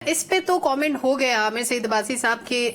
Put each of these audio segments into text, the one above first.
اس پہ تو کامنٹ ہو گیا عامر سعید عباسی صاحب کہ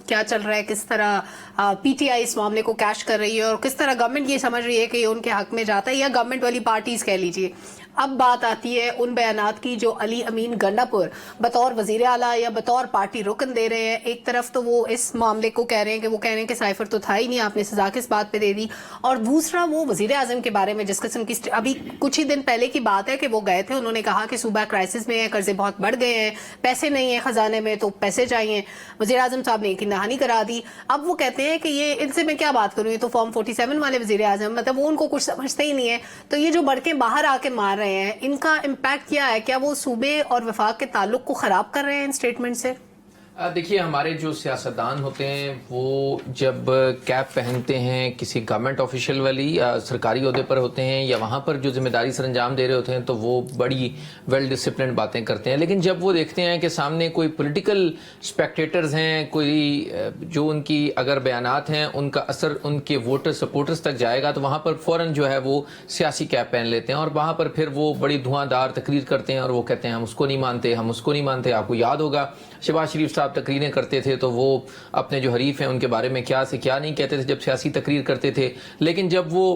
کیا چل رہا ہے، کس طرح پی ٹی آئی اس معاملے کو کیش کر رہی ہے اور کس طرح گورنمنٹ یہ سمجھ رہی ہے کہ یہ ان کے حق میں جاتا ہے، یا گورنمنٹ والی پارٹیز کہہ لیجئے۔ اب بات آتی ہے ان بیانات کی جو علی امین گنڈا پور بطور وزیر اعلیٰ یا بطور پارٹی رکن دے رہے ہیں۔ ایک طرف تو وہ اس معاملے کو کہہ رہے ہیں کہ وہ کہہ رہے ہیں کہ سائفر تو تھا ہی نہیں، آپ نے سزا کس بات پہ دے دی، اور دوسرا وہ وزیر اعظم کے بارے میں جس قسم کی ابھی کچھ ہی دن پہلے کی بات ہے کہ وہ گئے تھے، انہوں نے کہا کہ صوبہ کرائسس میں ہے، قرضے بہت بڑھ گئے ہیں، پیسے نہیں ہیں خزانے میں تو پیسے چاہیے۔ وزیر اعظم صاحب نے یقین دہانی کرا دی۔ اب وہ کہتے ہیں کہ یہ ان سے میں کیا بات کروں، یہ تو فارم 47 والے وزیر اعظم، مطلب وہ ان کو کچھ سمجھتے ہی نہیں ہے۔ تو یہ جو بڑکیں باہر آ کے مار رہے ہیں، ان کا امپیکٹ کیا ہے؟ کیا وہ صوبے اور وفاق کے تعلق کو خراب کر رہے ہیں ان سٹیٹمنٹ سے؟ دیکھیے، ہمارے جو سیاستدان ہوتے ہیں وہ جب کیپ پہنتے ہیں کسی گورنمنٹ آفیشل والی سرکاری عہدے پر ہوتے ہیں یا وہاں پر جو ذمہ داری سر انجام دے رہے ہوتے ہیں تو وہ بڑی ویل ڈسپلنڈ باتیں کرتے ہیں، لیکن جب وہ دیکھتے ہیں کہ سامنے کوئی پولیٹیکل اسپیکٹیٹرز ہیں، کوئی جو ان کی اگر بیانات ہیں ان کا اثر ان کے ووٹر سپورٹرز تک جائے گا تو وہاں پر فوراً جو ہے وہ سیاسی کیپ پہن لیتے ہیں اور وہاں پر پھر وہ بڑی دھواں دار تقریر کرتے ہیں اور وہ کہتے ہیں ہم اس کو نہیں مانتے، ہم اس کو نہیں مانتے۔ آپ کو یاد ہوگا شہباز شریف صاحب تقریریں کرتے تھے تو وہ اپنے جو حریف ہیں ان کے بارے میں کیا سے کیا نہیں کہتے تھے جب سیاسی تقریر کرتے تھے، لیکن جب وہ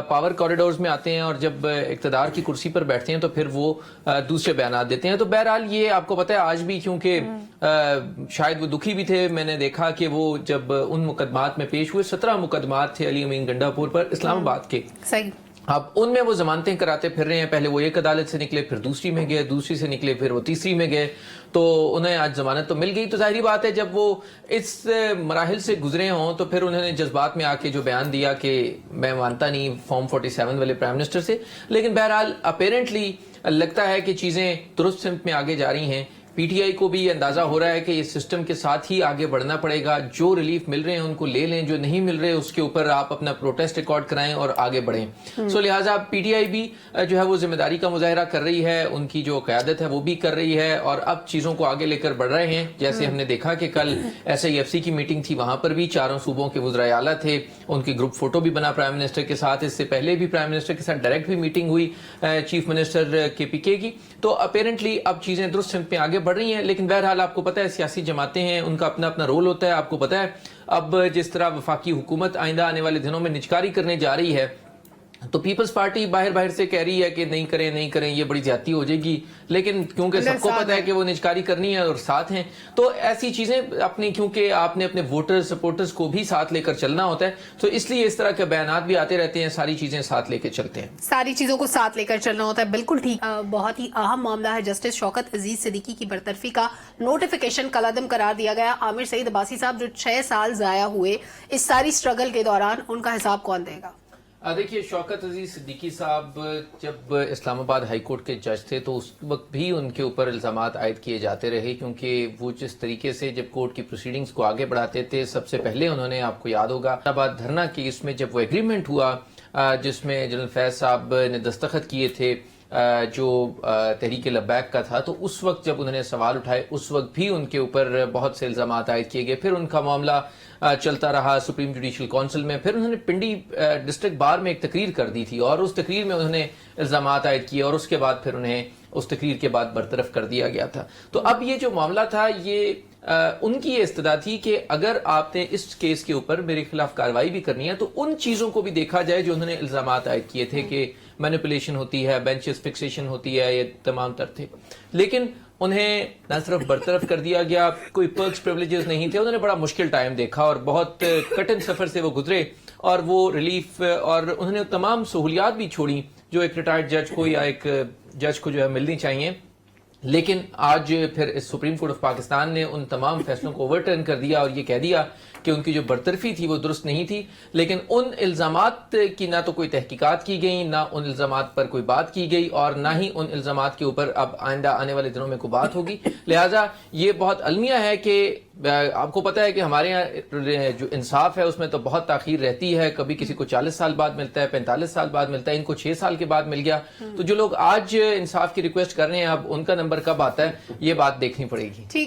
پاور کوریڈورز میں آتے ہیں اور جب اقتدار کی کرسی پر بیٹھتے ہیں تو پھر وہ دوسرے بیانات دیتے ہیں۔ تو بہرحال یہ آپ کو پتہ ہے آج بھی، کیونکہ شاید وہ دکھی بھی تھے، میں نے دیکھا کہ وہ جب ان مقدمات میں پیش ہوئے 17 مقدمات تھے علی امین گنڈا پور پر اسلام آباد کے، صحیح، اب ان میں وہ ضمانتیں کراتے پھر رہے ہیں۔ پہلے وہ ایک عدالت سے نکلے، پھر دوسری میں گئے، دوسری سے نکلے، پھر وہ تیسری میں گئے، تو انہیں آج ضمانت تو مل گئی۔ تو ظاہری بات ہے جب وہ اس مراحل سے گزرے ہوں تو پھر انہوں نے جذبات میں آ کے جو بیان دیا کہ میں مانتا نہیں فارم 47 والے پرائم منسٹر سے، لیکن بہرحال اپیرنٹلی لگتا ہے کہ چیزیں درست سمت میں آگے جا رہی ہیں۔ پی ٹی آئی کو بھی یہ اندازہ ہو رہا ہے کہ اس سسٹم کے ساتھ ہی آگے بڑھنا پڑے گا، جو ریلیف مل رہے ہیں ان کو لے لیں، جو نہیں مل رہے اس کے اوپر آپ اپنا پروٹیسٹ ریکارڈ کرائیں اور آگے بڑھیں۔ سو لہٰذا پی ٹی آئی بھی جو ہے وہ ذمہ داری کا مظاہرہ کر رہی ہے، ان کی جو قیادت ہے وہ بھی کر رہی ہے اور اب چیزوں کو آگے لے کر بڑھ رہے ہیں۔ جیسے ہم نے دیکھا کہ کل ایس آئی ایف سی کی میٹنگ تھی، وہاں پر بھی چاروں صوبوں کے وزرائے اعلیٰ تھے، ان کی گروپ فوٹو بھی بنا پرائم منسٹر کے ساتھ۔ اس سے پہلے بھی پرائم منسٹر کے ساتھ ڈائریکٹ بھی میٹنگ ہوئی چیف منسٹر کے پی کے کی۔ تو اپیرنٹلی اب چیزیں درست سمت میں آگے بڑھ رہی ہیں، لیکن بہرحال آپ کو پتہ ہے سیاسی جماعتیں ہیں، ان کا اپنا اپنا رول ہوتا ہے۔ آپ کو پتہ ہے اب جس طرح وفاقی حکومت آئندہ آنے والے دنوں میں نچکاری کرنے جا رہی ہے تو پیپلز پارٹی باہر سے کہہ رہی ہے کہ نہیں کریں یہ بڑی زیادتی ہو جائے گی، لیکن کیونکہ سب کو پتہ ہے کہ وہ نچکاری کرنی ہے اور ساتھ ہیں، تو ایسی چیزیں اپنی، کیونکہ آپ نے اپنے ووٹر سپورٹرز کو بھی ساتھ لے کر چلنا ہوتا ہے، تو اس لیے اس طرح کے بیانات بھی آتے رہتے ہیں، ساری چیزیں ساتھ لے کے چلتے ہیں، ساری چیزوں کو ساتھ لے کر چلنا ہوتا ہے۔ بالکل ٹھیک، بہت ہی اہم معاملہ ہے جسٹس شوکت عزیز صدیقی کی برطرفی کا نوٹیفیکیشن کالعدم قرار دیا گیا۔ عامر سعید عباسی صاحب جو 6 سال ضائع ہوئے اس ساری سٹرگل کے دوران، ان کا حساب کون دے گا؟ دیکھیے، شوکت عزیز صدیقی صاحب جب اسلام آباد ہائی کورٹ کے جج تھے تو اس وقت بھی ان کے اوپر الزامات عائد کیے جاتے رہے، کیونکہ وہ جس طریقے سے جب کورٹ کی پروسیڈنگز کو آگے بڑھاتے تھے، سب سے پہلے انہوں نے، آپ کو یاد ہوگا اسلام آباد دھرنا کیس میں جب وہ ایگریمنٹ ہوا جس میں جنرل فیض صاحب نے دستخط کیے تھے جو تحریک لبیک کا تھا، تو اس وقت جب انہوں نے سوال اٹھائے اس وقت بھی ان کے اوپر بہت سے الزامات عائد کیے گئے۔ پھر ان کا معاملہ چلتا رہا سپریم جوڈیشل کونسل میں، پھر انہوں نے پنڈی ڈسٹرکٹ بار میں ایک تقریر کر دی تھی اور اس تقریر میں انہوں نے الزامات عائد کیے اور اس کے بعد پھر انہیں اس تقریر کے بعد برطرف کر دیا گیا تھا۔ تو اب یہ جو معاملہ تھا یہ ان کی یہ استدعا تھی کہ اگر آپ نے اس کیس کے اوپر میرے خلاف کارروائی بھی کرنی ہے تو ان چیزوں کو بھی دیکھا جائے جو انہوں نے الزامات عائد کیے تھے کہ مینیپولیشن ہوتی ہے، بینچز فکسیشن ہوتی ہے، یہ تمام تر تھے، لیکن انہیں نہ صرف برطرف کر دیا گیا، کوئی پرکس پریولیجز نہیں تھے، انہوں نے بڑا مشکل ٹائم دیکھا اور بہت کٹن سفر سے وہ گزرے اور وہ ریلیف اور انہوں نے تمام سہولیات بھی چھوڑی جو ایک ریٹائرڈ جج کو یا ایک جج کو جو ہے ملنی چاہیے، لیکن آج پھر اس سپریم کورٹ آف پاکستان نے ان تمام فیصلوں کو اوور ٹرن کر دیا اور یہ کہہ دیا کہ ان کی جو برطرفی تھی وہ درست نہیں تھی، لیکن ان الزامات کی نہ تو کوئی تحقیقات کی گئی، نہ ان الزامات پر کوئی بات کی گئی اور نہ ہی ان الزامات کے اوپر اب آئندہ آنے والے دنوں میں کوئی بات ہوگی۔ لہٰذا یہ بہت المیہ ہے کہ آپ کو پتہ ہے کہ ہمارے یہاں جو انصاف ہے اس میں تو بہت تاخیر رہتی ہے، کبھی کسی کو 40 سال بعد ملتا ہے، 45 سال بعد ملتا ہے، ان کو 6 سال کے بعد مل گیا، تو جو لوگ آج انصاف کی ریکویسٹ کر رہے ہیں اب ان کا نمبر کب آتا ہے یہ بات دیکھنی پڑے گی۔